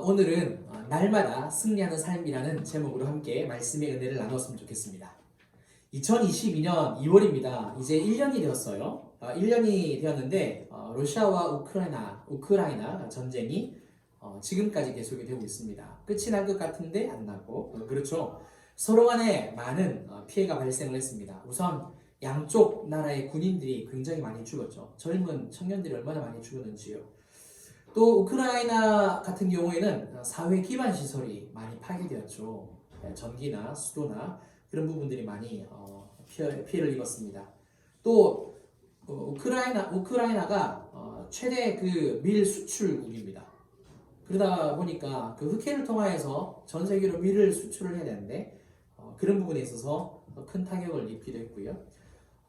오늘은 날마다 승리하는 삶이라는 제목으로 함께 말씀의 은혜를 나눴으면 좋겠습니다. 2022년 2월입니다. 이제 1년이 되었어요. 1년이 되었는데 러시아와 우크라이나 전쟁이 지금까지 계속이 되고 있습니다. 끝이 날 것 같은데 안 나고 그렇죠. 서로 간에 많은 피해가 발생을 했습니다. 우선 양쪽 나라의 군인들이 굉장히 많이 죽었죠. 젊은 청년들이 얼마나 많이 죽었는지요. 또 우크라이나 같은 경우에는 사회 기반 시설이 많이 파괴되었죠. 전기나 수도나 그런 부분들이 많이 피해를 입었습니다. 또 우크라이나가 최대 그 밀 수출국입니다. 그러다 보니까 그 흑해를 통하여서 전 세계로 밀을 수출을 해야 되는데 그런 부분에 있어서 큰 타격을 입기도 했고요.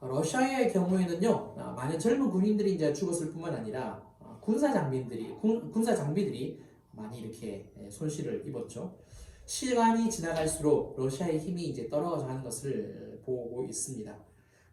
러시아의 경우에는요, 많은 젊은 군인들이 이제 죽었을 뿐만 아니라 군사 장비들이 많이 이렇게 손실을 입었죠. 시간이 지나갈수록 러시아의 힘이 이제 떨어져 가는 것을 보고 있습니다.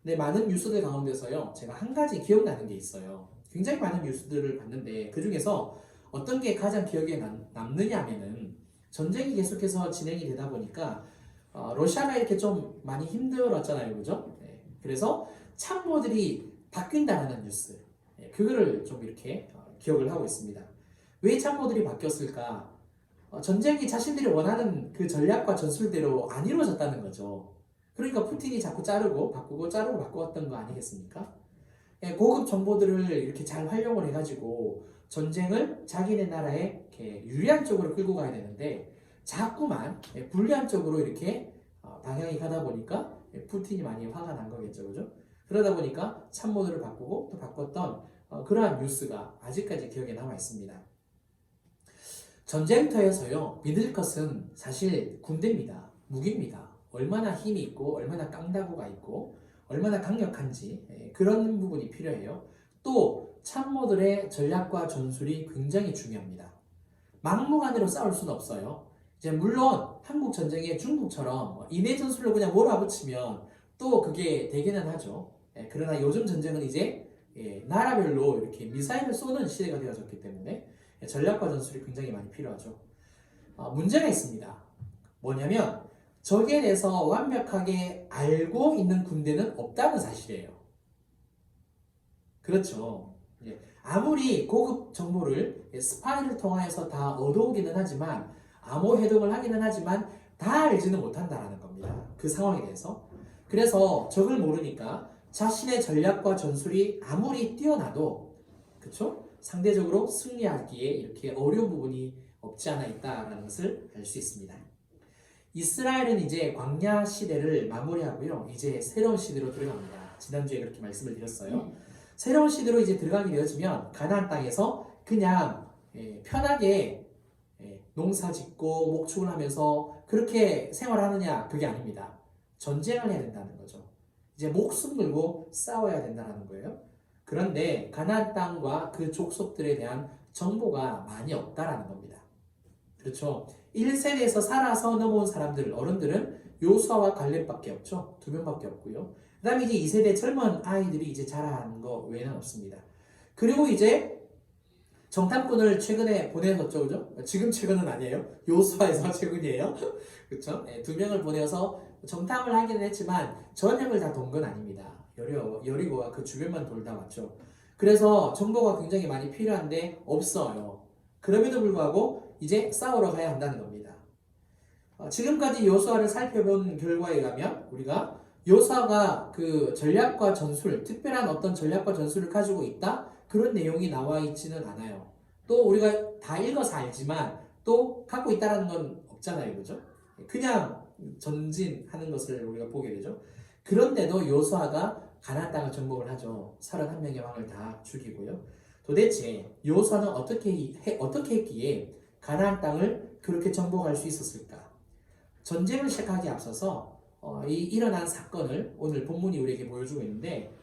근데 많은 뉴스들 가운데서요, 제가 한 가지 기억나는 게 있어요. 굉장히 많은 뉴스들을 봤는데 그 중에서 어떤 게 가장 기억에 남느냐 하면은 전쟁이 계속해서 진행이 되다 보니까 러시아가 이렇게 좀 많이 힘들었잖아요, 그죠? 그래서 참모들이 바뀐다는 뉴스, 그거를 좀 이렇게 기억을 하고 있습니다. 왜 참모들이 바뀌었을까? 전쟁이 자신들이 원하는 그 전략과 전술대로 안 이루어졌다는 거죠. 그러니까 푸틴이 자꾸 자르고 바꾸었던 거 아니겠습니까? 고급 정보들을 이렇게 잘 활용을 해가지고 전쟁을 자기네 나라에 이렇게 유리한 쪽으로 끌고 가야 되는데 자꾸만 불리한 쪽으로 이렇게 방향이 가다 보니까 푸틴이 많이 화가 난 거겠죠, 그죠? 그러다 보니까 참모들을 바꾸고 또 바꿨던 그러한 뉴스가 아직까지 기억에 남아 있습니다. 전쟁터에서요, 믿을 것은 사실 군대입니다. 무기입니다. 얼마나 힘이 있고, 얼마나 깡다구가 있고, 얼마나 강력한지 그런 부분이 필요해요. 또 참모들의 전략과 전술이 굉장히 중요합니다. 막무가내로 싸울 수는 없어요. 이제 물론 한국 전쟁에 중국처럼 인해 전술로 그냥 몰아붙이면 또 그게 되기는 하죠. 그러나 요즘 전쟁은 이제 나라별로 이렇게 미사일을 쏘는 시대가 되어졌기 때문에 전략과 전술이 굉장히 많이 필요하죠. 문제가 있습니다. 뭐냐면 적에 대해서 완벽하게 알고 있는 군대는 없다는 사실이에요. 그렇죠. 아무리 고급 정보를 스파이를 통해서 다 얻어오기는 하지만 암호 해독을 하기는 하지만 다 알지는 못한다는 겁니다. 그 상황에 대해서. 그래서 적을 모르니까 자신의 전략과 전술이 아무리 뛰어나도 그쵸? 상대적으로 승리하기에 이렇게 어려운 부분이 없지 않아 있다는 것을 알 수 있습니다. 이스라엘은 이제 광야 시대를 마무리하고요. 이제 새로운 시대로 들어갑니다. 지난주에 그렇게 말씀을 드렸어요. 새로운 시대로 이제 들어가게 되어지면 가나안 땅에서 그냥 편하게 농사 짓고 목축을 하면서 그렇게 생활하느냐 그게 아닙니다. 전쟁을 해야 된다는 거죠. 이제 목숨 걸고 싸워야 된다는 거예요. 그런데 가나안 땅과 그 족속들에 대한 정보가 많이 없다라는 겁니다. 그렇죠. 1세대에서 살아서 넘어온 사람들, 어른들은 요수아와 갈렙밖에 없죠. 2명밖에 없고요. 그 다음에 이제 2세대 젊은 아이들이 이제 자라는 거 외에는 없습니다. 그리고 이제 정탐꾼을 최근에 보내셨죠, 그죠? 지금 최근은 아니에요. 요수아에서 최근이에요. 그렇죠? 2명을 보내서 정탐을 하기는 했지만 전역을 다 돈 건 아닙니다. 여리고와 그 주변만 돌다 왔죠. 그래서 정보가 굉장히 많이 필요한데 없어요. 그럼에도 불구하고 이제 싸우러 가야 한다는 겁니다. 지금까지 요수아를 살펴본 결과에 가면 우리가 요수아가 그 전략과 전술, 특별한 어떤 전략과 전술을 가지고 있다? 그런 내용이 나와 있지는 않아요. 또 우리가 다 읽어서 알지만 또 갖고 있다는 건 없잖아요, 그죠? 그냥 전진하는 것을 우리가 보게 되죠. 그런데도 요수아가 가나안 땅을 정복을 하죠. 31명의 왕을 다 죽이고요. 도대체 요수아는 어떻게 했기에 가나안 땅을 그렇게 정복할 수 있었을까? 전쟁을 시작하기에 앞서서 일어난 사건을 오늘 본문이 우리에게 보여주고 있는데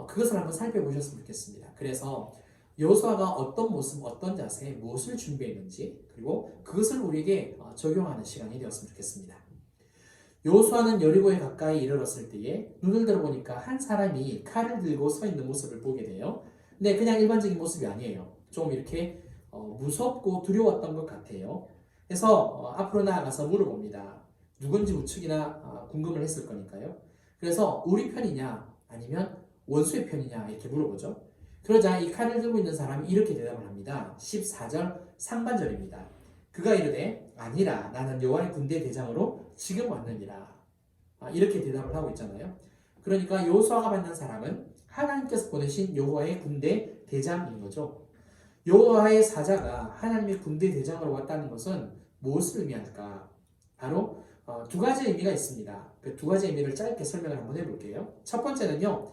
그것을 한번 살펴보셨으면 좋겠습니다. 그래서 여호수아가 어떤 모습, 어떤 자세, 무엇을 준비했는지 그리고 그것을 우리에게 적용하는 시간이 되었으면 좋겠습니다. 여호수아는 여리고에 가까이 이르렀을 때에 눈을 들어보니까 한 사람이 칼을 들고 서 있는 모습을 보게 돼요. 근데 그냥 일반적인 모습이 아니에요. 좀 이렇게 무섭고 두려웠던 것 같아요. 그래서 앞으로 나아가서 물어봅니다. 누군지 우측이나 궁금을 했을 거니까요. 그래서 우리 편이냐 아니면 원수의 편이냐 이렇게 물어보죠. 그러자 이 칼을 들고 있는 사람이 이렇게 대답을 합니다. 14절 상반절입니다. 그가 이르되 아니라 나는 여호와의 군대 대장으로 지금 왔느니라. 이렇게 대답을 하고 있잖아요. 그러니까 여호수아가 만난 사람은 하나님께서 보내신 여호와의 군대 대장인 거죠. 여호와의 사자가 하나님의 군대 대장으로 왔다는 것은 무엇을 의미할까? 바로 두 가지 의미가 있습니다. 그 두 가지 의미를 짧게 설명을 한번 해볼게요. 첫 번째는요.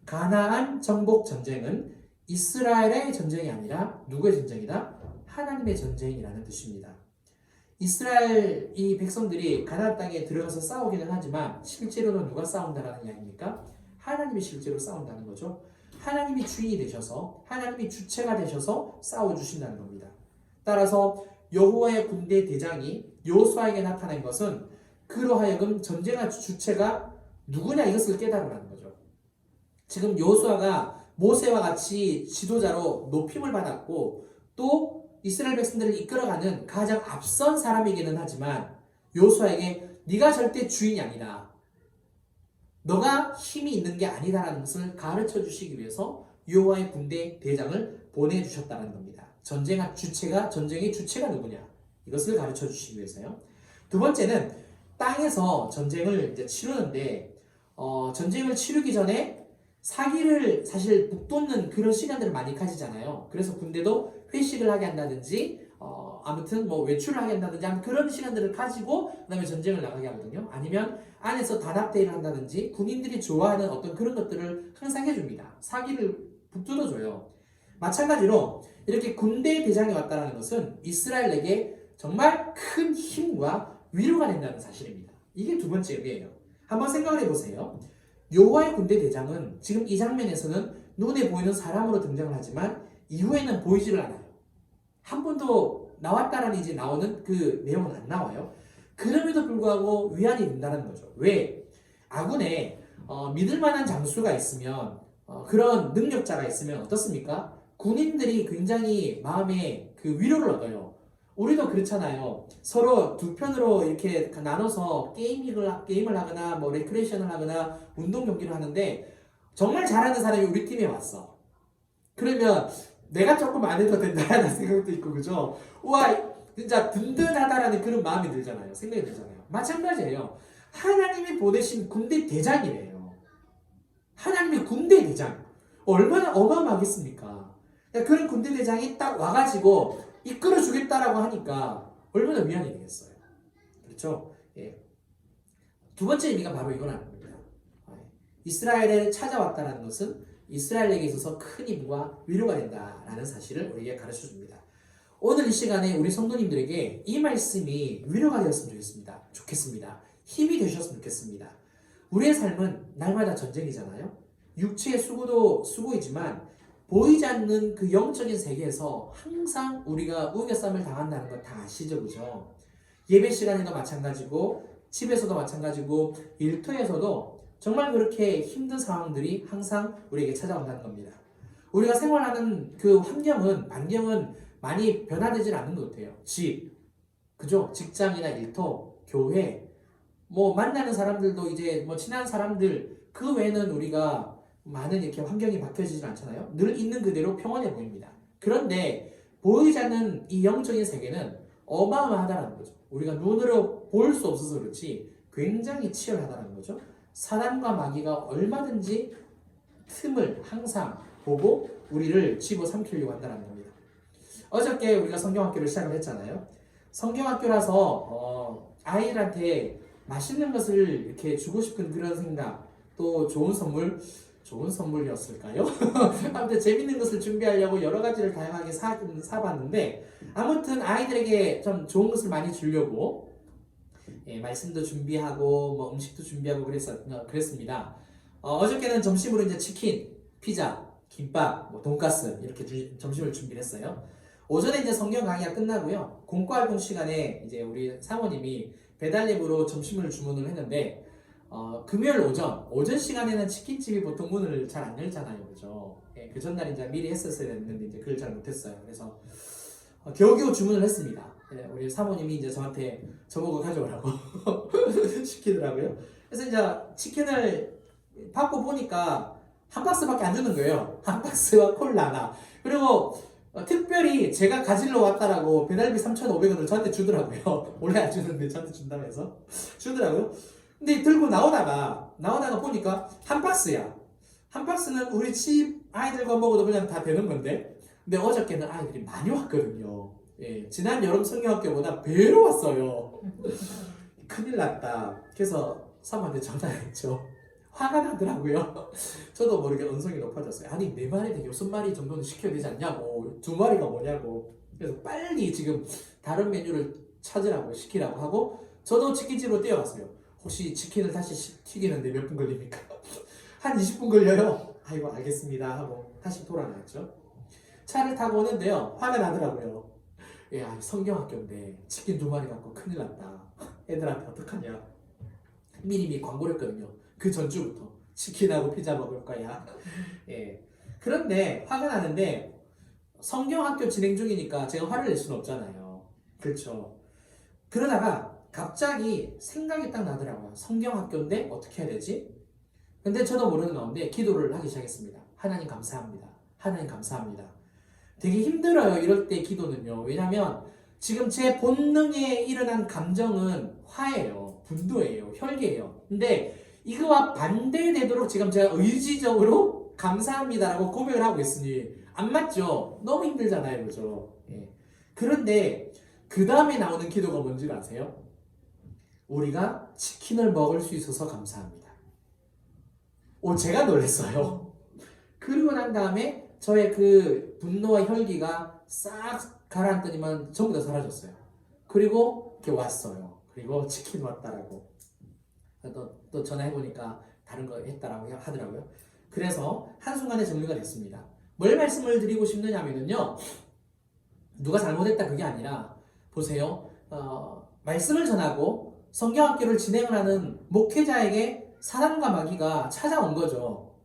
가나안 정복 전쟁은 이스라엘의 전쟁이 아니라 누구의 전쟁이다? 하나님의 전쟁이라는 뜻입니다. 이스라엘 이 백성들이 가나안 땅에 들어가서 싸우기는 하지만 실제로는 누가 싸운다라는 이야기입니까? 하나님이 실제로 싸운다는 거죠. 하나님이 주인이 되셔서 하나님이 주체가 되셔서 싸워주신다는 겁니다. 따라서 여호와의 군대 대장이 여호수아에게 나타난 것은 그로 하여금 전쟁의 주체가 누구냐 이것을 깨달으라는 거죠. 지금 여호수아가 모세와 같이 지도자로 높임을 받았고 또 이스라엘 백성들을 이끌어가는 가장 앞선 사람이기는 하지만 여호수아에게 네가 절대 주인이 아니다. 너가 힘이 있는 게 아니다라는 것을 가르쳐 주시기 위해서 여호와의 군대 대장을 보내주셨다는 겁니다. 전쟁의 주체가 누구냐 이것을 가르쳐 주시기 위해서요. 두 번째는 땅에서 전쟁을 이제 치르는데 전쟁을 치르기 전에 사기를 사실 북돋는 그런 시간들을 많이 가지잖아요. 그래서 군대도 회식을 하게 한다든지 아무튼 뭐 외출을 하게 한다든지 그런 시간들을 가지고 그다음에 전쟁을 나가게 하거든요. 아니면 안에서 단합대회를 한다든지 군인들이 좋아하는 어떤 그런 것들을 항상 해줍니다. 사기를 북돋아줘요. 마찬가지로 이렇게 군대 대장이 왔다는 것은 이스라엘에게 정말 큰 힘과 위로가 된다는 사실입니다. 이게 두 번째 의미예요. 한번 생각을 해보세요. 여호와의 군대 대장은 지금 이 장면에서는 눈에 보이는 사람으로 등장을 하지만 이후에는 보이지를 않아요. 한 번도 나왔다라는 이제 나오는 그 내용은 안 나와요. 그럼에도 불구하고 위안이 된다는 거죠. 왜? 아군에 믿을 만한 장수가 있으면 그런 능력자가 있으면 어떻습니까? 군인들이 굉장히 마음에 그 위로를 얻어요. 우리도 그렇잖아요. 서로 두 편으로 이렇게 나눠서 게임을 하거나 뭐 레크레이션을 하거나 운동 경기를 하는데 정말 잘하는 사람이 우리 팀에 왔어. 그러면 내가 조금 안 해도 된다라는 생각도 있고 그죠? 우와 진짜 든든하다라는 그런 마음이 들잖아요. 생각이 들잖아요. 마찬가지예요. 하나님이 보내신 군대 대장이래요. 하나님의 군대 대장. 얼마나 어마어마하겠습니까? 그런 군대 대장이 딱 와가지고 이끌어주겠다라고 하니까 얼마나 위안이 되겠어요. 그렇죠? 예. 두 번째 의미가 바로 이건 아닙니다. 이스라엘에 찾아왔다는 것은 이스라엘에게 있어서 큰 힘과 위로가 된다라는 사실을 우리에게 가르쳐줍니다. 오늘 이 시간에 우리 성도님들에게 이 말씀이 위로가 되었으면 좋겠습니다. 힘이 되셨으면 좋겠습니다. 우리의 삶은 날마다 전쟁이잖아요. 육체의 수고도 수고이지만 보이지 않는 그 영적인 세계에서 항상 우리가 우겨쌈을 당한다는 거 다 아시죠? 그죠? 예배 시간에도 마찬가지고 집에서도 마찬가지고 일터에서도 정말 그렇게 힘든 상황들이 항상 우리에게 찾아온다는 겁니다. 우리가 생활하는 그 반경은 많이 변화되질 않는 것 같아요. 집, 그죠? 직장이나 일터, 교회, 뭐 만나는 사람들도 이제 뭐 친한 사람들 그 외에는 우리가 많은 이렇게 환경이 바뀌어지질 않잖아요. 늘 있는 그대로 평온해 보입니다. 그런데 보이지 않는 이 영적인 세계는 어마어마하다는 거죠. 우리가 눈으로 볼 수 없어서 그렇지 굉장히 치열하다는 거죠. 사단과 마귀가 얼마든지 틈을 항상 보고 우리를 집어삼키려고 한다는 겁니다. 어저께 우리가 성경학교를 시작을 했잖아요. 성경학교라서 아이들한테 맛있는 것을 이렇게 주고 싶은 그런 생각, 또 좋은 선물이었을까요? 아무튼 재밌는 것을 준비하려고 여러 가지를 다양하게 사봤는데 아무튼 아이들에게 좀 좋은 것을 많이 주려고 말씀도 준비하고 뭐 음식도 준비하고 그랬습니다. 어저께는 점심으로 이제 치킨, 피자, 김밥, 뭐 돈가스 이렇게 점심을 준비를 했어요. 오전에 이제 성경 강의가 끝나고요. 공과활동 시간에 이제 우리 사모님이 배달앱으로 점심을 주문을 했는데 금요일 오전 시간에는 치킨집이 보통 문을 잘 안 열잖아요. 그죠? 그 전날 이제 미리 했었어야 했는데 이제 그걸 잘 못했어요. 그래서 겨우겨우 주문을 했습니다. 예, 우리 사모님이 이제 저한테 저보고 가져오라고 시키더라고요. 그래서 이제 치킨을 받고 보니까 한 박스밖에 안 주는 거예요. 한 박스와 콜라 하나. 그리고 특별히 제가 가지러 왔다라고 배달비 3,500원을 저한테 주더라고요. 원래 안 주는데 저한테 준다면서 주더라고요. 근데 들고 나오다가 보니까 한 박스야. 한 박스는 우리 집 아이들과 먹어도 그냥 다 되는 건데, 근데 어저께는 아이들이 많이 왔거든요. 예, 지난 여름 성경학교보다 배로 왔어요. 큰일 났다. 그래서 사모한테 전화했죠. 화가 나더라고요. 저도 모르게 언성이 높아졌어요. 아니 4마리, 6마리 정도는 시켜야 되지 않냐고, 2마리가 뭐냐고. 그래서 빨리 지금 다른 메뉴를 찾으라고 시키라고 하고, 저도 치킨집으로 뛰어갔어요. 혹시 치킨을 다시 튀기는데 몇 분 걸립니까? 한 20분 걸려요. 아이고 알겠습니다 하고 다시 돌아나왔죠. 차를 타고 오는데요, 화가 나더라고요. 예, 성경학교인데 치킨 2마리 갖고 큰일 났다. 애들한테 어떡하냐. 미리 광고를 했거든요. 그 전주부터 치킨하고 피자 먹을 거야. 예. 그런데 화가 나는데 성경학교 진행 중이니까 제가 화를 낼 수는 없잖아요. 그렇죠. 그러다가 갑자기 생각이 딱 나더라고요. 성경학교인데 어떻게 해야 되지? 근데 저도 모르는 가운데 기도를 하기 시작했습니다. 하나님 감사합니다. 하나님 감사합니다. 되게 힘들어요. 이럴 때 기도는요. 왜냐면 지금 제 본능에 일어난 감정은 화예요. 분노예요. 혈기예요. 근데 이거와 반대되도록 지금 제가 의지적으로 감사합니다라고 고백을 하고 있으니 안 맞죠? 너무 힘들잖아요. 그죠? 예. 그런데 그 다음에 나오는 기도가 뭔지 아세요? 우리가 치킨을 먹을 수 있어서 감사합니다. 제가 놀랐어요. 그리고 난 다음에 저의 그 분노와 혈기가 싹 가라앉더니만 전부 다 사라졌어요. 그리고 이렇게 왔어요. 그리고 치킨 왔다라고. 또 전화해보니까 다른 거 했다라고 하더라고요. 그래서 한순간에 정리가 됐습니다. 뭘 말씀을 드리고 싶느냐면요, 누가 잘못했다 그게 아니라, 보세요. 말씀을 전하고 성경학교를 진행을 하는 목회자에게 사단과 마귀가 찾아온 거죠.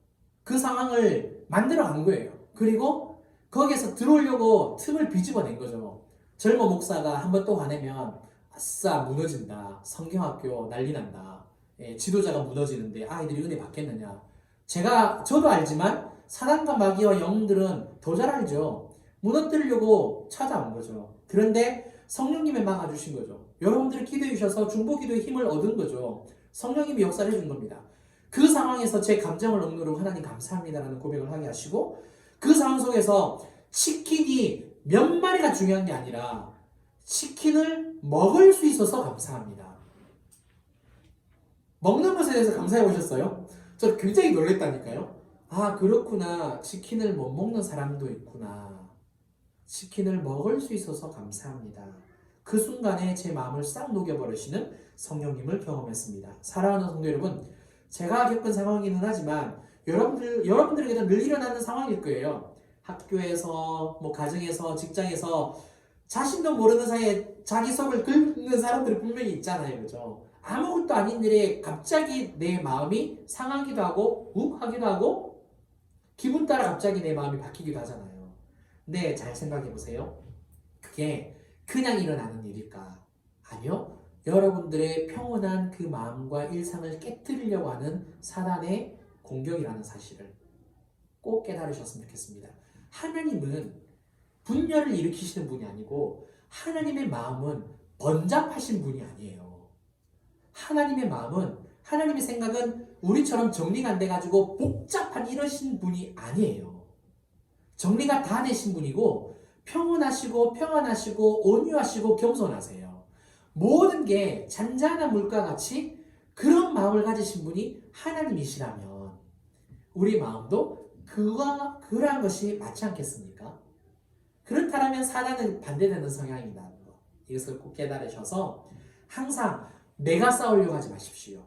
그 상황을 만들어 간 거예요. 그리고 거기에서 들어오려고 틈을 비집어낸 거죠. 젊은 목사가 한번 또 화내면 아싸 무너진다. 성경학교 난리 난다. 예, 지도자가 무너지는데 아이들이 은혜 받겠느냐. 저도 알지만 사단과 마귀와 영들은 더 잘 알죠. 무너뜨리려고 찾아온 거죠. 그런데 성령님이 막아주신 거죠. 여러분들이 기도해 주셔서 중보기도의 힘을 얻은 거죠. 성령님이 역사를 해준 겁니다. 그 상황에서 제 감정을 억누르고 하나님 감사합니다라는 고백을 하게 하시고, 그 상황 속에서 치킨이 몇 마리가 중요한 게 아니라 치킨을 먹을 수 있어서 감사합니다. 먹는 것에 대해서 감사해 보셨어요? 저 굉장히 놀랬다니까요. 아, 그렇구나. 치킨을 못 먹는 사람도 있구나. 치킨을 먹을 수 있어서 감사합니다. 그 순간에 제 마음을 싹 녹여버리시는 성령님을 경험했습니다. 사랑하는 성도 여러분, 제가 겪은 상황이긴 하지만 여러분들에게도 늘 일어나는 상황일 거예요. 학교에서, 가정에서, 직장에서 자신도 모르는 사이에 자기 속을 긁는 사람들이 분명히 있잖아요. 그죠? 아무것도 아닌 일에 갑자기 내 마음이 상하기도 하고 욱 하기도 하고 기분 따라 갑자기 내 마음이 바뀌기도 하잖아요. 근데 잘 생각해 보세요. 그게 그냥 일어나는 일일까? 아니요. 여러분들의 평온한 그 마음과 일상을 깨뜨리려고 하는 사단의 공격이라는 사실을 꼭 깨달으셨으면 좋겠습니다. 하나님은 분열을 일으키시는 분이 아니고 하나님의 마음은 번잡하신 분이 아니에요. 하나님의 마음은, 하나님의 생각은 우리처럼 정리가 안 돼가지고 복잡한 이러신 분이 아니에요. 정리가 다 되신 분이고 평온하시고 평안하시고 온유하시고 겸손하세요. 모든 게 잔잔한 물과 같이 그런 마음을 가지신 분이 하나님이시라면 우리 마음도 그러한 것이 맞지 않겠습니까? 그렇다면 사단은 반대되는 성향이라는 거, 이것을 꼭 깨달으셔서 항상 내가 싸우려고 하지 마십시오.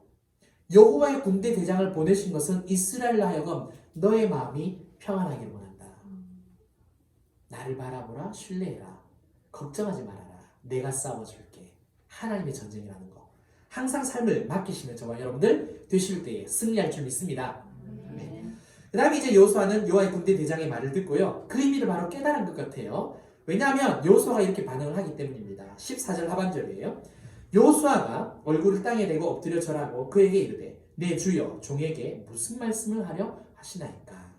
여호와의 군대 대장을 보내신 것은 이스라엘로 하여금 너의 마음이 평안하기를 원한다. 나를 바라보라, 신뢰해라, 걱정하지 말아라, 내가 싸워줄게. 하나님의 전쟁이라는 거 항상 삶을 맡기시면 저와 여러분들 되실 때에 승리할 줄 믿습니다. 네. 그 다음에 이제 여호수아는 여호와의 군대 대장의 말을 듣고요, 그 의미를 바로 깨달은 것 같아요. 왜냐하면 여호수아가 이렇게 반응을 하기 때문입니다. 14절 하반절이에요. 여호수아가 얼굴을 땅에 대고 엎드려 절하고 그에게 이르되 내 주여 종에게 무슨 말씀을 하려 하시나이까.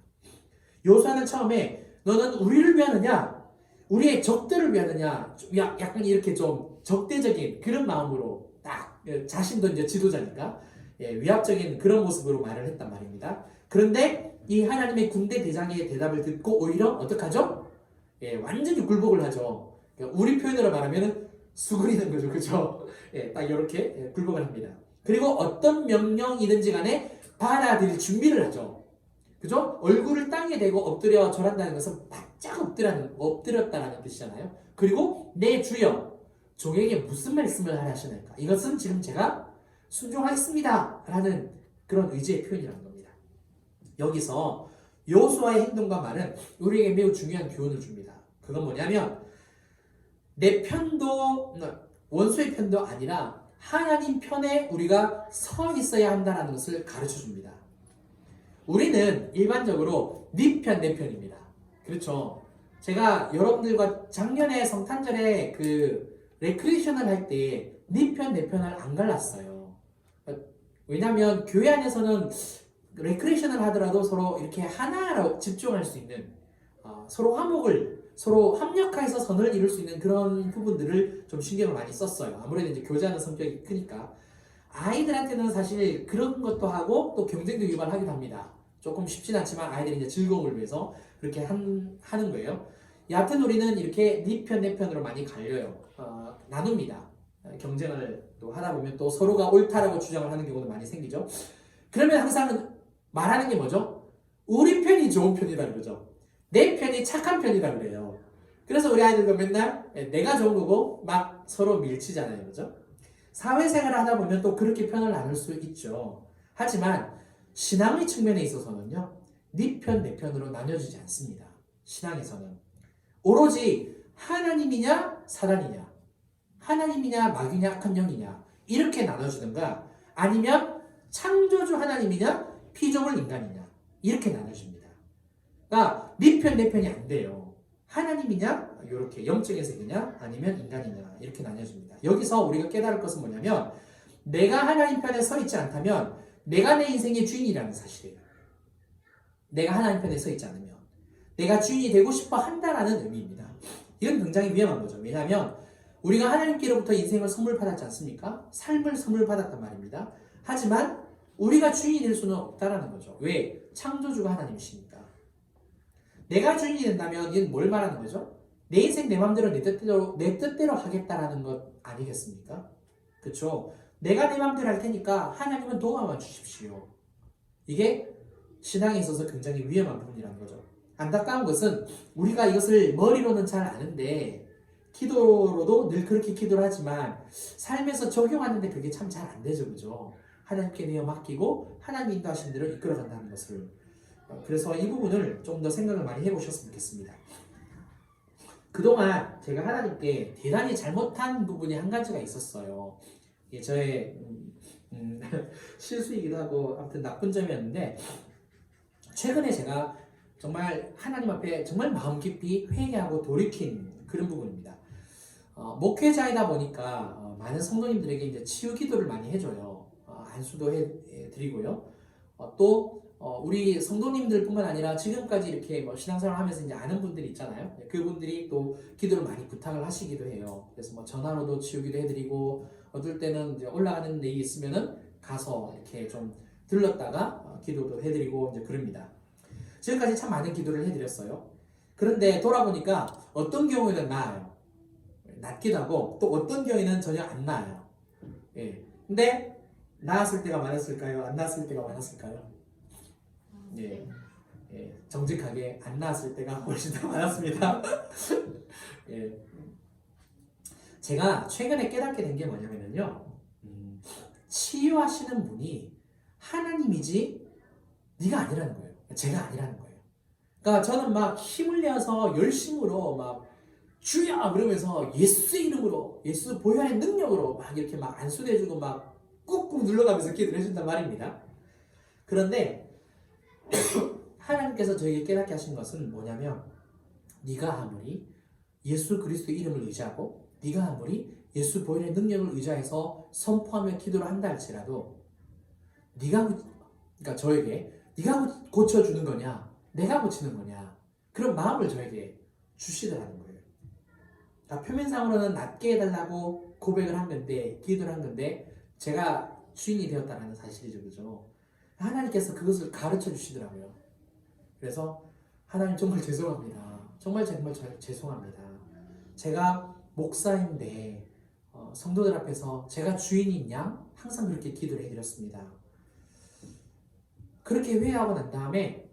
여호수아는 처음에 너는 우리를 위하느냐 우리의 적들을 위하느냐 약간 이렇게 좀 적대적인 그런 마음으로 딱 자신도 이제 지도자니까 위압적인 그런 모습으로 말을 했단 말입니다. 그런데 이 하나님의 군대 대장의 대답을 듣고 오히려 어떡하죠? 완전히 굴복을 하죠. 우리 표현으로 말하면 수그리는 거죠. 그죠? 딱 이렇게 굴복을 합니다. 그리고 어떤 명령이든지 간에 받아들일 준비를 하죠. 그죠? 얼굴을 땅에 대고 엎드려 절한다는 것은 바짝 엎드렸다는 뜻이잖아요. 그리고 내 주여 종에게 무슨 말씀을 하려 하시나이까. 이것은 지금 제가 순종하겠습니다 라는 그런 의지의 표현이라는 겁니다. 여기서 여호수아의 행동과 말은 우리에게 매우 중요한 교훈을 줍니다. 그건 뭐냐면 내 편도 원수의 편도 아니라 하나님 편에 우리가 서 있어야 한다는 것을 가르쳐 줍니다. 우리는 일반적으로 네 편, 내 편입니다. 그렇죠? 제가 여러분들과 작년에 성탄절에 그 레크리에이션을 할 때 네 편, 내 편을 안 갈랐어요. 왜냐하면 교회 안에서는 레크리에이션을 하더라도 서로 이렇게 하나로 집중할 수 있는 서로 화목을 서로 합력해서 선을 이룰 수 있는 그런 부분들을 좀 신경을 많이 썼어요. 아무래도 이제 교제하는 성격이 크니까. 아이들한테는 사실 그런 것도 하고 또 경쟁도 유발하기도 합니다. 조금 쉽진 않지만 아이들이 이제 즐거움을 위해서 그렇게 하는 거예요. 여하튼 우리는 이렇게 네 편, 내 편으로 많이 갈려요. 나눕니다. 경쟁을 또 하다 보면 또 서로가 옳다라고 주장을 하는 경우도 많이 생기죠. 그러면 항상 말하는 게 뭐죠? 우리 편이 좋은 편이라는 거죠. 내 편이 착한 편이라 그래요. 그래서 우리 아이들도 맨날 내가 좋은 거고 막 서로 밀치잖아요. 그죠? 사회생활을 하다 보면 또 그렇게 편을 나눌 수 있죠. 하지만 신앙의 측면에 있어서는요. 네 편, 내 편으로 나뉘어지지 않습니다. 신앙에서는. 오로지 하나님이냐 사단이냐 하나님이냐 마귀냐 악한 영이냐 이렇게 나눠지든가 아니면 창조주 하나님이냐 피조물 인간이냐 이렇게 나눠집니다. 그러니까 네 편, 내 편이 안 돼요. 하나님이냐 이렇게 영적인 세계냐 아니면 인간이냐 이렇게 나뉘어집니다. 여기서 우리가 깨달을 것은 뭐냐면 내가 하나님 편에 서 있지 않다면 내가 내 인생의 주인이라는 사실이에요. 내가 하나님 편에 서 있지 않으면 내가 주인이 되고 싶어 한다라는 의미입니다. 이건 굉장히 위험한 거죠. 왜냐하면 우리가 하나님께로부터 인생을 선물 받았지 않습니까? 삶을 선물 받았단 말입니다. 하지만 우리가 주인이 될 수는 없다라는 거죠. 왜? 창조주가 하나님이시니까. 내가 주인이 된다면 이건 뭘 말하는 거죠? 내 인생 내 마음대로 내 뜻대로 하겠다라는 것 아니겠습니까? 그렇죠? 내가 내 마음대로 할 테니까 하나님은 도와만 주십시오. 이게 신앙에 있어서 굉장히 위험한 부분이라는 거죠. 안타까운 것은 우리가 이것을 머리로는 잘 아는데 기도로도 늘 그렇게 기도를 하지만 삶에서 적용하는데 그게 참 잘 안 되죠. 그죠? 하나님께 내어 맡기고 하나님 인도하신 대로 이끌어간다는 것을. 그래서 이 부분을 좀 더 생각을 많이 해보셨으면 좋겠습니다. 그동안 제가 하나님께 대단히 잘못한 부분이 한 가지가 있었어요. 이게 저의 실수이기도 하고 아무튼 나쁜 점이었는데 최근에 제가 정말 하나님 앞에 정말 마음 깊이 회개하고 돌이킨 그런 부분입니다. 목회자이다 보니까 많은 성도님들에게 이제 치유 기도를 많이 해줘요. 안수도 해드리고요. 또 우리 성도님들뿐만 아니라 지금까지 이렇게 뭐 신앙생활 하면서 이제 아는 분들이 있잖아요. 그분들이 또 기도를 많이 부탁을 하시기도 해요. 그래서 뭐 전화로도 치유기도 해드리고 어떨 때는 이제 올라가는 데 있으면은 가서 이렇게 좀 들렀다가 기도도 해드리고 이제 그럽니다. 지금까지 참 많은 기도를 해드렸어요. 그런데 돌아보니까 어떤 경우에는 나아요. 낫기도 하고 또 어떤 경우에는 전혀 안 나아요. 예. 근데 나았을 때가 많았을까요? 안 나았을 때가 많았을까요? 예. 예. 정직하게 안 나았을 때가 훨씬 더 많았습니다. 예. 제가 최근에 깨닫게 된 게 뭐냐면요. 치유하시는 분이 하나님이지 네가 아니라는 거예요. 제가 아니라는 거예요. 그러니까 저는 막 힘을 내서 열심으로 막 주야 그러면서 예수의 이름으로 예수 보혈의 능력으로 막 이렇게 막 안수해주고 막 꾹꾹 눌러가면서 기도를 해준단 말입니다. 그런데 하나님께서 저에게 깨닫게 하신 것은 뭐냐면 네가 아무리 예수 그리스도의 이름을 의지하고 네가 아무리 예수 보혈의 능력을 의지해서 선포하며 기도를 한다 할지라도 네가 그러니까 저에게 네가 고쳐주는 거냐 내가 고치는 거냐 그런 마음을 저에게 주시더라는 거예요. 그러니까 표면상으로는 낫게 해달라고 고백을 한 건데 기도를 한 건데 제가 주인이 되었다는 사실이죠. 그죠? 하나님께서 그것을 가르쳐 주시더라고요. 그래서 하나님 정말 죄송합니다. 정말 죄송합니다. 제가 목사인데 성도들 앞에서 제가 주인인 양 항상 그렇게 기도를 해드렸습니다. 그렇게 회개하고 난 다음에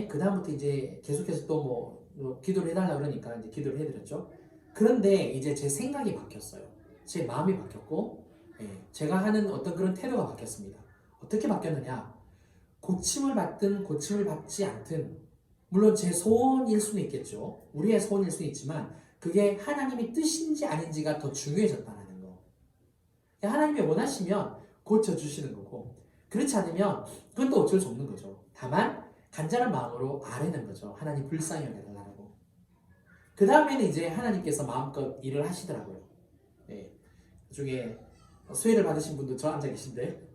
그 다음부터 이제 계속해서 또 뭐 기도를 해달라 그러니까 이제 기도를 해드렸죠. 그런데 이제 제 생각이 바뀌었어요. 제 마음이 바뀌었고, 제가 하는 어떤 그런 태도가 바뀌었습니다. 어떻게 바뀌었느냐? 고침을 받든 고침을 받지 않든, 물론 제 소원일 수는 있겠죠. 우리의 소원일 수는 있지만, 그게 하나님의 뜻인지 아닌지가 더 중요해졌다는 거. 하나님이 원하시면 고쳐주시는 거고, 그렇지 않으면 그건 또 어쩔 수 없는 거죠. 다만 간절한 마음으로 아뢰는 거죠. 하나님 불쌍히 여겨달라고. 그 다음에는 이제 하나님께서 마음껏 일을 하시더라고요. 네. 나중에 수혜를 받으신 분도 저 앉아 계신데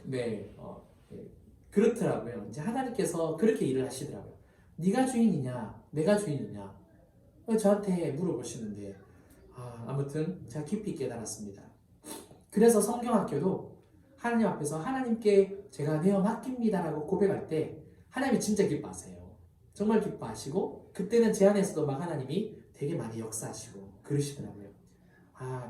네, 네. 그렇더라고요. 이제 하나님께서 그렇게 일을 하시더라고요. 네가 주인이냐 내가 주인이냐 저한테 물어보시는데 아무튼 제가 깊이 깨달았습니다. 그래서 성경학교도 하나님 앞에서 하나님께 제가 내어 맡깁니다라고 고백할 때 하나님이 진짜 기뻐하세요. 정말 기뻐하시고 그때는 제 안에서도 막 하나님이 되게 많이 역사하시고 그러시더라고요.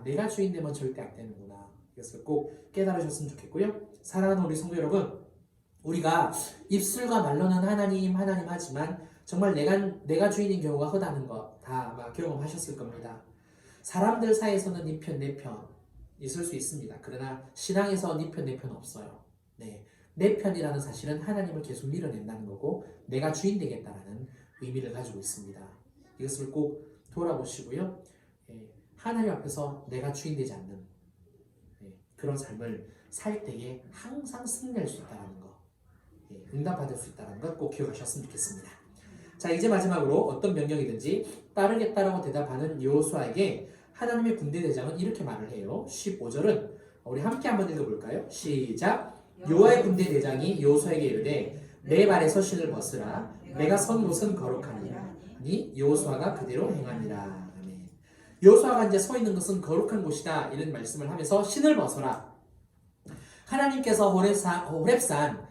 내가 주인 되면 절대 안 되는구나. 이것을 꼭 깨달으셨으면 좋겠고요. 사랑하는 우리 성도 여러분, 우리가 입술과 말로는 하나님 하지만 정말 내가 주인인 경우가 허다는 거 다 아마 경험하셨을 겁니다. 사람들 사이에서는 네 편 내 편 있을 수 있습니다. 그러나 신앙에서 네 편 내 편 없어요. 네, 내 편이라는 사실은 하나님을 계속 밀어낸다는 거고 내가 주인 되겠다라는 의미를 가지고 있습니다. 이것을 꼭 돌아보시고요. 하나님 앞에서 내가 주인 되지 않는 그런 삶을 살 때에 항상 승리할 수 있다는 거, 응답받을 수 있다는 것 꼭 기억하셨으면 좋겠습니다. 자, 이제 마지막으로 어떤 명령이든지 따르겠다라고 대답하는 여호수아에게 하나님의 군대 대장은 이렇게 말을 해요. 15절은 우리 함께 한번 읽어볼까요? 시작. 여호와의 군대 대장이 여호수아에게 이르되 내 발에서 신을 벗으라. 내가 선 곳은 거룩하니라. 니 여호수아가 그대로 행하니라. 아멘. 여호수아가 이제 서 있는 것은 거룩한 곳이다 이런 말씀을 하면서 신을 벗어라. 하나님께서 호렙산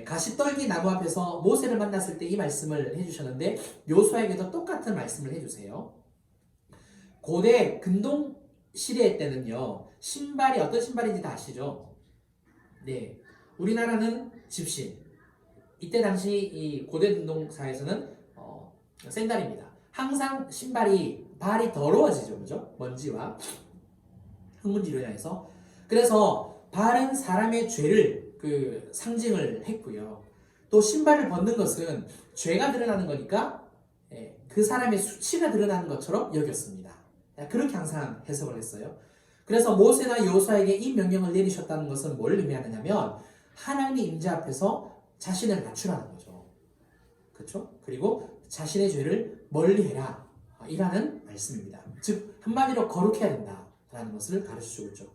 가시떨기 나무 앞에서 모세를 만났을 때 이 말씀을 해주셨는데 여호수아에게도 똑같은 말씀을 해주세요. 고대 근동 시대 때는요 신발이 어떤 신발인지 다 아시죠? 네, 우리나라는 집신. 이때 당시 이 고대 근동사에서는 샌들입니다. 항상 발이 더러워지죠, 그죠? 먼지와 흙먼지로 인해서. 그래서 발은 사람의 죄를 상징을 했고요. 또 신발을 벗는 것은 죄가 드러나는 거니까 그 사람의 수치가 드러나는 것처럼 여겼습니다. 그렇게 항상 해석을 했어요. 그래서 모세나 여호수아에게 이 명령을 내리셨다는 것은 뭘 의미하느냐면 하나님의 임재 앞에서 자신을 낮추라는 거죠. 그렇죠? 그리고 자신의 죄를 멀리해라 이라는 말씀입니다. 즉 한마디로 거룩해야 된다라는 것을 가르쳐주고 있죠.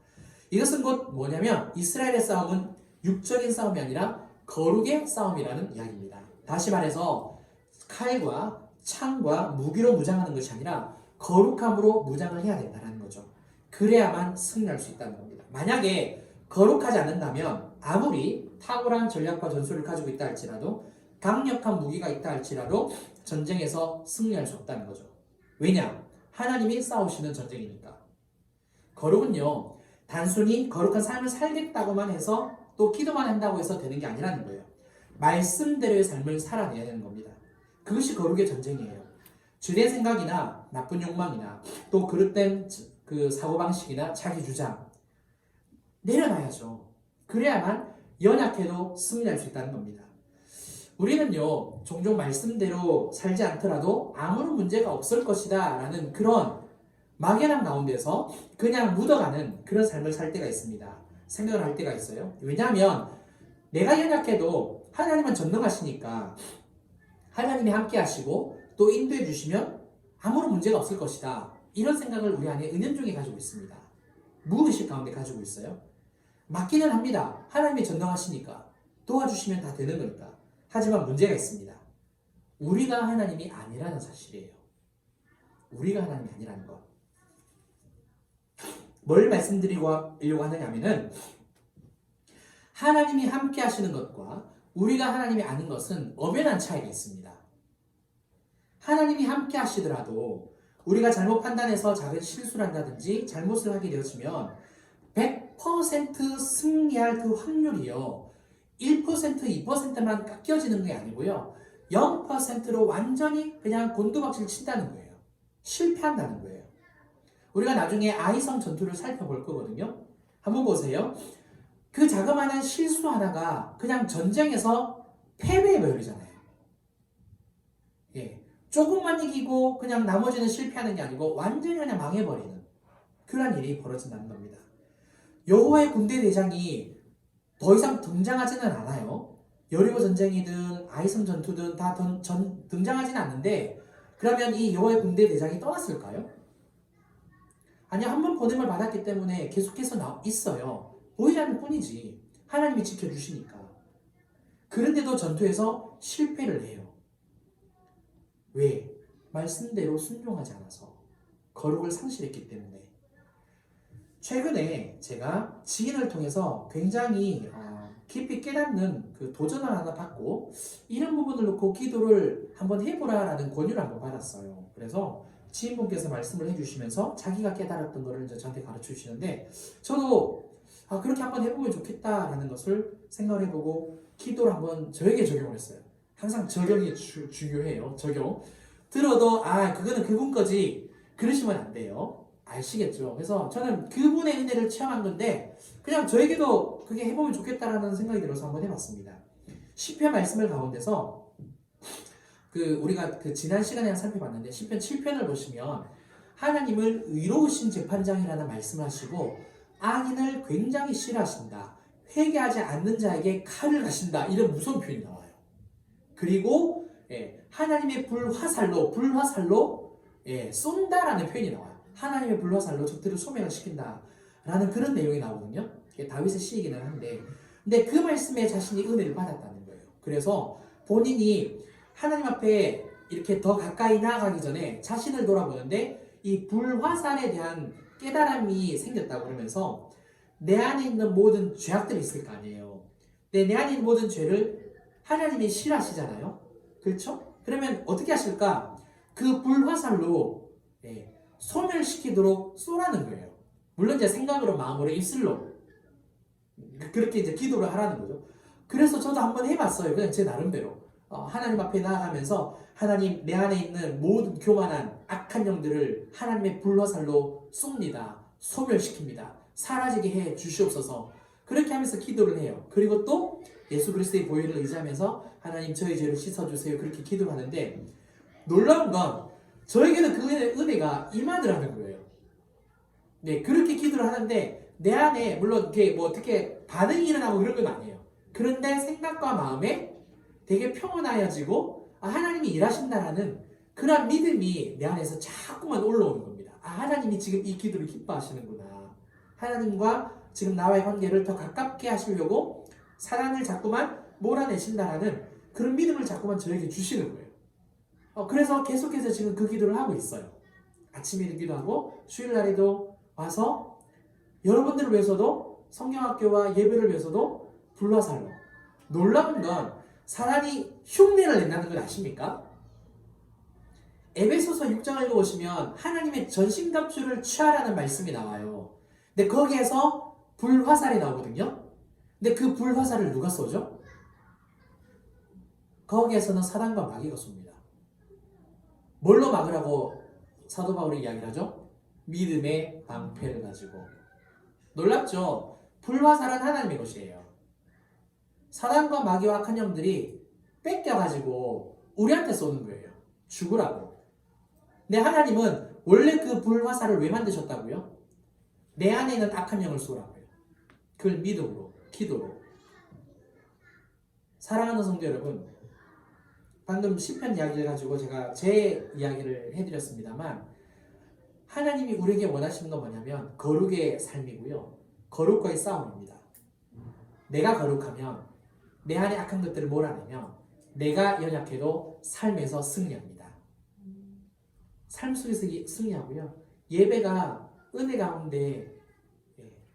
이것은 곧 뭐냐면 이스라엘의 싸움은 육적인 싸움이 아니라 거룩의 싸움이라는 이야기입니다. 다시 말해서 칼과 창과 무기로 무장하는 것이 아니라 거룩함으로 무장을 해야 된다는 거죠. 그래야만 승리할 수 있다는 겁니다. 만약에 거룩하지 않는다면 아무리 탁월한 전략과 전술을 가지고 있다 할지라도 강력한 무기가 있다 할지라도 전쟁에서 승리할 수 없다는 거죠. 왜냐? 하나님이 싸우시는 전쟁이니까. 거룩은요 단순히 거룩한 삶을 살겠다고만 해서 또 기도만 한다고 해서 되는 게 아니라는 거예요. 말씀대로의 삶을 살아내야 되는 겁니다. 그것이 거룩의 전쟁이에요. 죄된 생각이나 나쁜 욕망이나 또 그릇된 사고방식이나 자기 주장 내려놔야죠. 그래야만 연약해도 승리할 수 있다는 겁니다. 우리는요 종종 말씀대로 살지 않더라도 아무런 문제가 없을 것이다 라는 그런 막연함 가운데서 그냥 묻어가는 그런 삶을 살 때가 있습니다. 생각을 할 때가 있어요. 왜냐하면 내가 연약해도 하나님은 전능하시니까 하나님이 함께 하시고 또 인도해 주시면 아무런 문제가 없을 것이다. 이런 생각을 우리 안에 은연중에 가지고 있습니다. 무의식 가운데 가지고 있어요. 맞기는 합니다. 하나님이 전능하시니까 도와주시면 다 되는 거니까. 하지만 문제가 있습니다. 우리가 하나님이 아니라는 사실이에요. 우리가 하나님이 아니라는 것. 뭘 말씀드리려고 하느냐면은 하나님이 함께 하시는 것과 우리가 하나님이 아는 것은 엄연한 차이가 있습니다. 하나님이 함께 하시더라도 우리가 잘못 판단해서 작은 실수를 한다든지 잘못을 하게 되어지면 100% 승리할 그 확률이요. 1%, 2%만 깎여지는 게 아니고요. 0%로 완전히 그냥 곤두박질 친다는 거예요. 실패한다는 거예요. 우리가 나중에 아이성 전투를 살펴볼 거거든요. 한번 보세요. 그 자그마한 실수 하나가 그냥 전쟁에서 패배해버리잖아요. 예. 조금만 이기고 그냥 나머지는 실패하는 게 아니고 완전히 그냥 망해버리는 그런 일이 벌어진다는 겁니다. 여호와의 군대 대장이 더 이상 등장하지는 않아요. 여리고 전쟁이든 아이성 전투든 다 등장하지는 않는데 그러면 이 여호와의 군대 대장이 떠났을까요? 아니, 한번 보냄을 받았기 때문에 계속해서 있어요. 보이지 않을 뿐이지. 하나님이 지켜주시니까. 그런데도 전투에서 실패를 해요. 왜? 말씀대로 순종하지 않아서. 거룩을 상실했기 때문에. 최근에 제가 지인을 통해서 굉장히 깊이 깨닫는 그 도전을 하나 받고 이런 부분을 놓고 기도를 한번 해보라라는 권유를 한번 받았어요. 그래서 지인분께서 말씀을 해주시면서 자기가 깨달았던 거를 이제 저한테 가르쳐 주시는데 저도 그렇게 한번 해보면 좋겠다라는 것을 생각을 해보고 기도를 한번 저에게 적용을 했어요. 항상 적용이 중요해요. 적용. 들어도 그거는 그분 거지 그러시면 안 돼요. 아시겠죠? 그래서 저는 그분의 은혜를 체험한 건데 그냥 저에게도 그게 해보면 좋겠다라는 생각이 들어서 한번 해봤습니다. 시편 말씀을 가운데서 우리가 지난 시간에 살펴봤는데 시편 7편을 보시면 하나님을 의로우신 재판장이라는 말씀을 하시고 악인을 굉장히 싫어하신다. 회개하지 않는 자에게 칼을 가신다. 이런 무서운 표현이 나와요. 그리고 하나님의 불화살로 쏜다라는 표현이 나와요. 하나님의 불화살로 적들을 소멸을 시킨다라는 그런 내용이 나오거든요. 다윗의 시이기는 한데 근데 그 말씀에 자신이 은혜를 받았다는 거예요. 그래서 본인이 하나님 앞에 이렇게 더 가까이 나아가기 전에 자신을 돌아보는데 이 불화살에 대한 깨달음이 생겼다고 그러면서 내 안에 있는 모든 죄악들이 있을 거 아니에요. 내 안에 있는 모든 죄를 하나님이 싫어하시잖아요. 그렇죠? 그러면 어떻게 하실까? 그 불화살로 소멸시키도록 쏘라는 거예요. 물론 이제 생각으로 마음으로 입술로 그렇게 이제 기도를 하라는 거죠. 그래서 저도 한번 해봤어요. 그냥 제 나름대로. 하나님 앞에 나아가면서 하나님 내 안에 있는 모든 교만한 악한 영들을 하나님의 불화살로 쏩니다. 소멸시킵니다. 사라지게 해 주시옵소서. 그렇게 하면서 기도를 해요. 그리고 또 예수 그리스도의 보혈을 의지하면서 하나님 저의 죄를 씻어주세요. 그렇게 기도를 하는데 놀라운 건 저에게는 그 은혜가 임하더라는 거예요. 네, 그렇게 기도를 하는데 내 안에 물론 이게 어떻게 반응이 일어나고 그런 건 아니에요. 그런데 생각과 마음에 되게 평온하여지고 하나님이 일하신다라는 그런 믿음이 내 안에서 자꾸만 올라오는 겁니다. 하나님이 지금 이 기도를 기뻐하시는구나. 하나님과 지금 나와의 관계를 더 가깝게 하시려고 사랑을 자꾸만 몰아내신다라는 그런 믿음을 자꾸만 저에게 주시는 거예요. 그래서 계속해서 지금 그 기도를 하고 있어요. 아침에도 기도하고 주일날에도 와서 여러분들을 위해서도 성경학교와 예배를 위해서도 불화살로. 놀라운 건 사람이 흉내를 낸다는 걸 아십니까? 에베소서 6장을 읽어보시면 하나님의 전신갑주를 취하라는 말씀이 나와요. 근데 거기에서 불화살이 나오거든요. 근데 그 불화살을 누가 쏘죠? 거기에서는 사단과 마귀가 쏩니다. 뭘로 막으라고 사도 바울이 이야기를 하죠? 믿음의 방패를 가지고. 놀랍죠? 불화살은 하나님의 것이에요. 사단과 마귀와 악한 영들이 뺏겨가지고 우리한테 쏘는 거예요. 죽으라고. 근데 하나님은 원래 그 불화살을 왜 만드셨다고요? 내 안에 있는 악한 영을 쏘라고요. 그걸 믿음으로, 기도로. 사랑하는 성도 여러분, 방금 시편 이야기를 가지고 제가 제 이야기를 해드렸습니다만 하나님이 우리에게 원하시는 건 뭐냐면 거룩의 삶이고요. 거룩과의 싸움입니다. 내가 거룩하면 내 안에 악한 것들을 몰아내면 내가 연약해도 삶에서 승리합니다. 삶 속에서 승리하고요. 예배가 은혜 가운데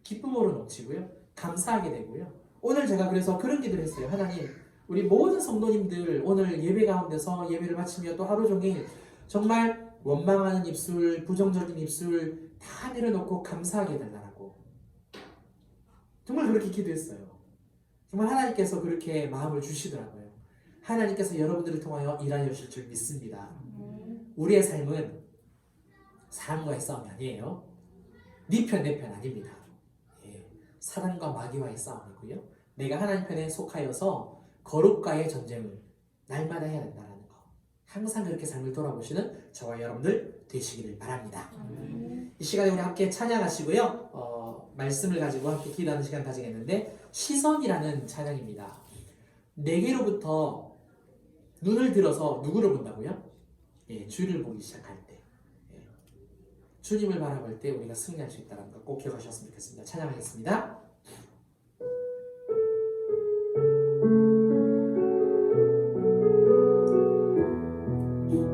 기쁨으로 넘치고요. 감사하게 되고요. 오늘 제가 그래서 그런 기도를 했어요. 하나님, 우리 모든 성도님들 오늘 예배 가운데서 예배를 마치며 또 하루 종일 정말 원망하는 입술, 부정적인 입술 다 내려놓고 감사하게 해달라고 정말 그렇게 기도했어요. 정말 하나님께서 그렇게 마음을 주시더라고요. 하나님께서 여러분들을 통하여 일하여 주실 줄 믿습니다. 우리의 삶은 사람과의 싸움이 아니에요. 네 편, 내 편 아닙니다. 사단과 마귀와의 싸움이고요. 내가 하나님 편에 속하여서 거룩과의 전쟁을 날마다 해야 된다는 거. 항상 그렇게 삶을 돌아보시는 저와 여러분들 되시기를 바랍니다. 이 시간에 우리 함께 찬양하시고요. 말씀을 가지고 함께 기도하는 시간 가지겠는데 시선이라는 찬양입니다. 내게로부터 눈을 들어서 누구를 본다고요? 주를 보기 시작할 때. 주님을 바라볼 때 우리가 승리할 수 있다는 거 꼭 기억하셨으면 좋겠습니다. 찬양하겠습니다.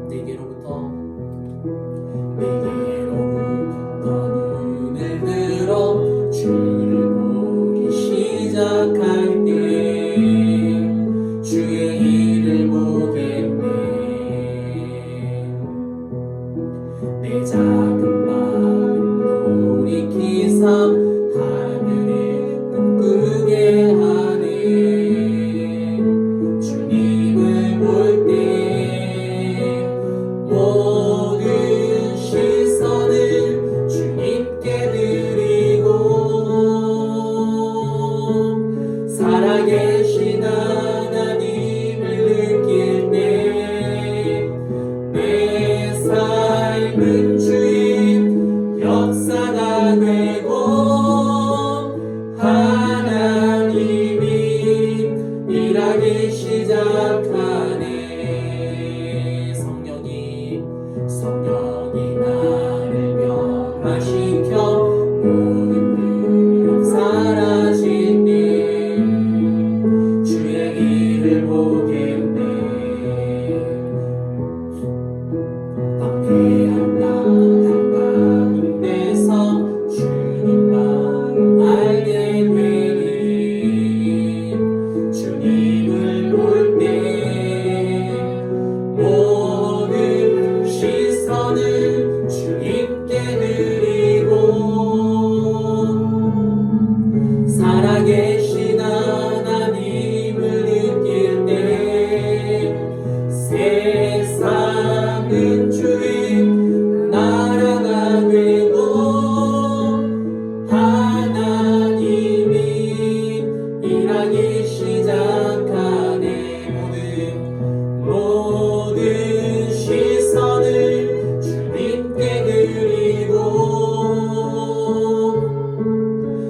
내게로부터 눈을 들어 주를 보기 시작할 때 주의 일을 보겠네. 내 작은 마음 돌이키사 하늘에 꿈꾸게 하네. 주님을 볼 때 모든 시선을 주님께 드리고 살아계신 하나님을 느낄 때 내 삶은 주의 역사가 되고 하나님이 일하기 시작하네. 성령이 나를 변화시켜 모든 두려움 사라질 때 주의 일을 보겠네. 황폐한 땅 한가운데서 주님만 알게 되니 주님을 볼 때 모든 시선을 주님께 드리고 살아계신 하나님을 느낄 때 세상은 주의 나라가 되고 하나님이 일하기 시작하네. 모든 시선을 주님께 드리고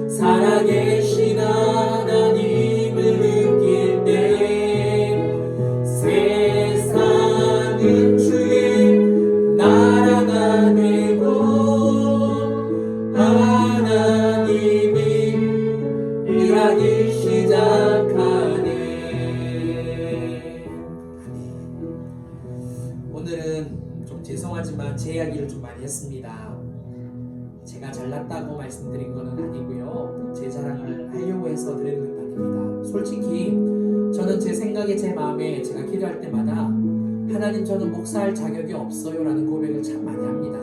살아계신 하나님을 느낄 때 세상은 주의 나라가 되고 하나님이 일하기 시작하네. 오늘은 좀 죄송하지만 제 이야기를 좀 많이 했습니다. 제가 잘났다고 말씀드린 것은 아니고요. 제 자랑을 하려고 해서 드리는 것도 아닙니다. 솔직히 저는 제 생각에 제 마음에 제가 기도할 때마다 하나님 저는 목사할 자격이 없어요 라는 고백을 참 많이 합니다.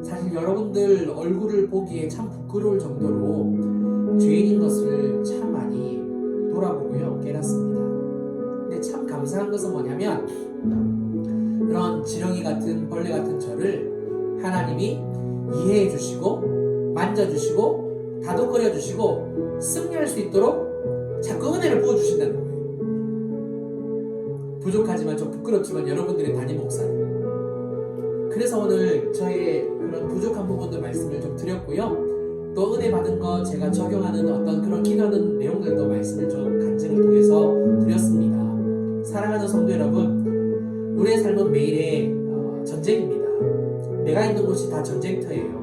사실 여러분들 얼굴을 보기에 참 부끄러울 정도로 죄인인 것을 참 많이 돌아보고요 깨닫습니다. 근데 참 감사한 것은 뭐냐면 그런 지렁이 같은 벌레 같은 저를 하나님이 이해해 주시고 만져주시고 다독거려 주시고 승리할 수 있도록 자꾸 은혜를 부어주신다는 거예요. 부족하지만 좀 부끄럽지만 여러분들의 담임 목사님. 그래서 오늘 저의 그런 부족한 부분들 말씀을 좀 드렸고요. 또 은혜 받은 거 제가 적용하는 어떤 그런 기도하는 내용들도 말씀을 좀 간증을 통해서 드렸습니다. 사랑하는 성도 여러분, 우리의 삶은 매일의 전쟁입니다. 내가 있는 곳이 다 전쟁터예요.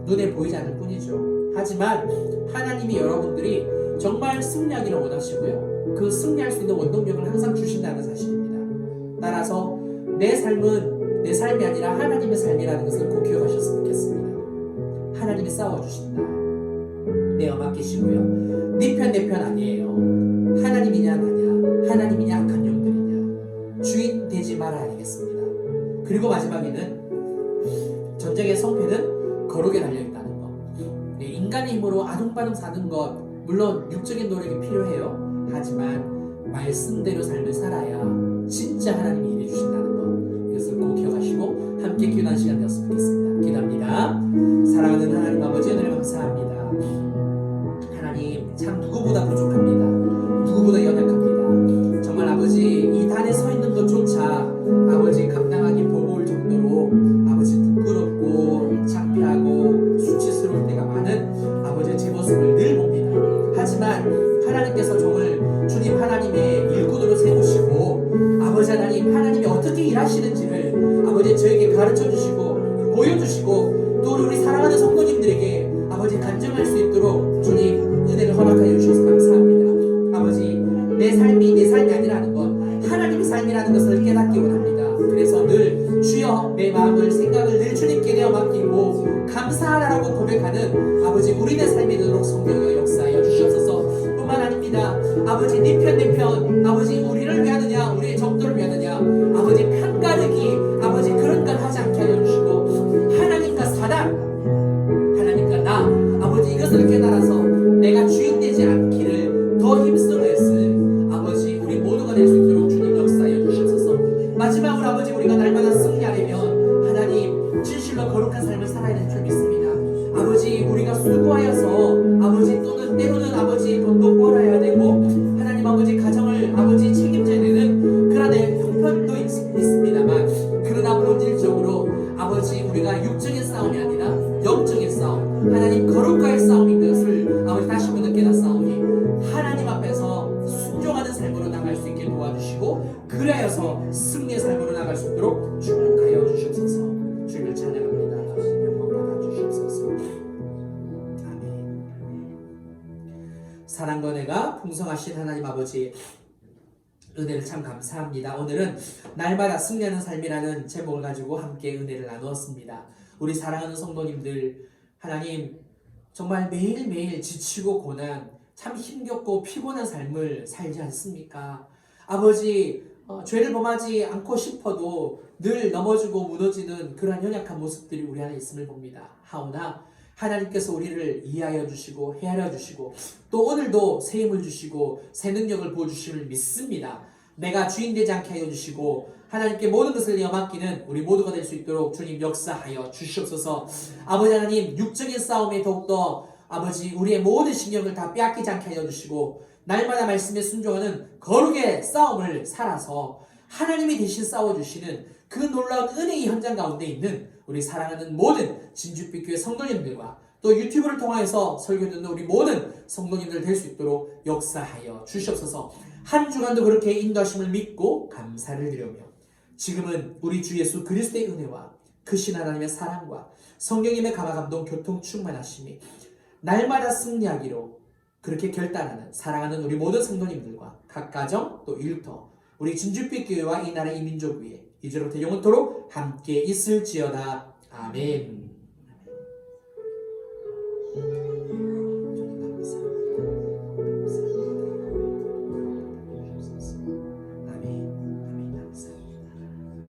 눈에 보이지 않을 뿐이죠. 하지만 하나님이 여러분들이 정말 승리하기를 원하시고요. 그 승리할 수 있는 원동력을 항상 주신다는 사실입니다. 따라서 내 삶은 내 삶이 아니라 하나님의 삶이라는 것을 꼭 기억하셨으면 좋겠습니다. 하나님이 싸워주신다. 내가 맡기시고요. 네 편 내 편 아니에요. 하나님이냐 나냐, 하나님이냐 악한 영들이냐, 주인 되지 말아야 되겠습니다. 그리고 마지막에는 전쟁의 성패는 거룩에 달려있다는 것. 인간의 힘으로 아둥바둥 사는 것, 물론 육적인 노력이 필요해요. 하지만 말씀대로 삶을 살아야 진짜 하나님이 일해주신다는 것, 이것을 꼭 기억하시고 함께 기도하는 시간 되었으면 좋겠습니다. 기도합니다. 사랑하는 하나님 아버지, 은혜를 감사합니다. 하나님, 참 누구보다 부족합니다. 누구보다 연약합니다. 정말 아버지, 이 단에 서 있는 것조차 아버지 감당하기 버거울 정도로 아버지 부끄럽고 창피하고 수치스러울 때가 많은 아버지의 제 모습을 늘 봅니다. 하지만 하나님께서 저를 주님 하나님의 일꾼으로 세우시고 아버지 하나님, 하나님이 어떻게 일하시는지를 아버지 저에게 가르쳐 주시고 보여주시고 또 우리 사랑하는 성도님들에게 아버지 간증할 수 있도록 주님 은혜를 허락하여 주셔서 감사합니다. 아버지, 내 삶이 아니라는 것, 하나님의 삶이라는 것을 깨닫기 원합니다. 그래서 늘 주여 내 마음을 생각을 늘 주님께 내어 맡기고 감사하라고 고백하는 아버지 우리의 삶이 되도록 성령의 역사하여 주시옵소서. 뿐만 아닙니다. 아버지 네 편 내 편, 아버지 우리를 위하느냐 우리의 정도를 위하느냐, 아버지 편가르기 아버지 그런 걸 하지 않게 하여 주시고 하나님과 사랑, 하나님과 나, 아버지 이것을 깨달아서 내가 주인 되지 않기를 더 힘써냈을 아버지 우리 모두가 될 수 있도록 주님 역사하여 주시옵소서. 마지막으로 아버지 우리가 날마다 승리하려면 하나님 진실로 거룩한 삶을 살아야 될 줄 믿습니다. 아버지 우리가 수고하여서 아버지 또는 때로는 아버지 돈도 벌어야 되고 하나님 아버지 가정을 아버지 책임져야 되는 그런 형편도 있습니다만, 그러나 본질적으로 아버지 우리가 육적인 싸움이 아니라 영적인 싸움, 하나님 거룩과의 싸움인 것을 아버지 다시 한번 깨닫사오니 하나님 앞에서 순종하는 삶으로 나갈 수 있게 도와주시고 그래야서 승리의 삶으로 나갈 수 있도록 축복하여 주시옵소서. 주님을 찬양합니다. 영광 받아 주시옵소서. 아멘. 사랑과 은혜가 풍성하신 하나님 아버지, 은혜를 참 감사합니다. 오늘은 날마다 승리하는 삶이라는 제목을 가지고 함께 은혜를 나누었습니다. 우리 사랑하는 성도님들, 하나님 정말 매일매일 지치고 고난, 참 힘겹고 피곤한 삶을 살지 않습니까? 아버지, 죄를 범하지 않고 싶어도 늘 넘어지고 무너지는 그러한 연약한 모습들이 우리 안에 있음을 봅니다. 하오나 하나님께서 우리를 이해하여 주시고 헤아려 주시고 또 오늘도 새 힘을 주시고 새 능력을 부어주심을 믿습니다. 내가 주인 되지 않게 하여 주시고 하나님께 모든 것을 내어 맡기는 우리 모두가 될 수 있도록 주님 역사하여 주시옵소서. 아버지 하나님, 육적인 싸움에 더욱더 아버지 우리의 모든 신경을 다 빼앗기지 않게 하여 주시고 날마다 말씀에 순종하는 거룩의 싸움을 살아서 하나님이 대신 싸워주시는 그 놀라운 은혜의 현장 가운데 있는 우리 사랑하는 모든 진주빛 교회 성도님들과 또 유튜브를 통해서 설교 듣는 우리 모든 성도님들 될 수 있도록 역사하여 주시옵소서. 한 주간도 그렇게 인도하심을 믿고 감사를 드리며 지금은 우리 주 예수 그리스도의 은혜와 크신 하나님의 사랑과 성령님의 감화감동 교통 충만하심이 날마다 승리하기로 그렇게 결단하는 사랑하는 우리 모든 성도님들과 각 가정 또 일터 우리 진주빛 교회와 이 나라 이 민족 위에 이제로부터 영원토록 함께 있을지어다. 아멘.